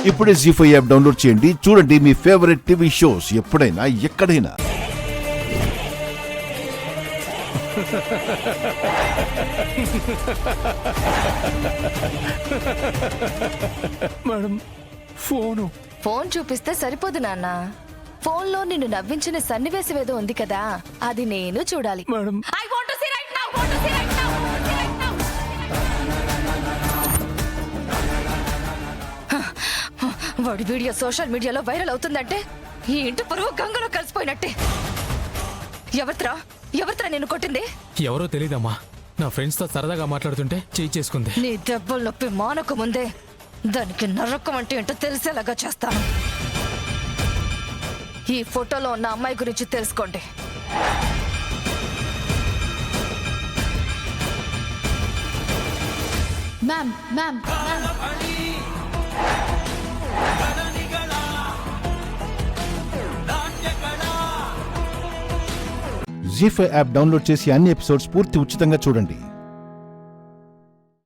ఇప్పుడే జీ5 app download చేయండి. చూడండి మీ ఫేవరెట్ టీవీ షోస్ ఎప్పుడైనా ఎక్కడైనా. మేడం ఫోన్ చూపిస్తే సరిపోదు నాన్న. ఫోన్లో నిన్ను నవ్వించిన సన్నివేశం ఏదో ఉంది కదా, అది నేను చూడాలి. మేడం వాడి వీడియో సోషల్ మీడియాలో వైరల్ అవుతుందంటే ఈ ఇంటి పరువు గంగలో కలిసిపోయినట్టే. ఎవరిత్రా నేను కొట్టింది? ఎవరో తెలీదమ్మా. నా ఫ్రెండ్స్ తో సరదాగా మాట్లాడుతుంటే చేయి చేసుకుంది. నీ దెబ్బలు నొప్పి మానకు ముందే దానికి నరకం అంటే ఏంటో తెలిసేలాగా చేస్తాను. ఈ ఫోటోలో ఉన్న అమ్మాయి గురించి తెలుసుకోండి. మ్యామ్ మ్యామ్ జీ5 యాప్ డౌన్లోడ్ చేసి అన్ని ఎపిసోడ్స్ పూర్తి ఉచితంగా చూడండి.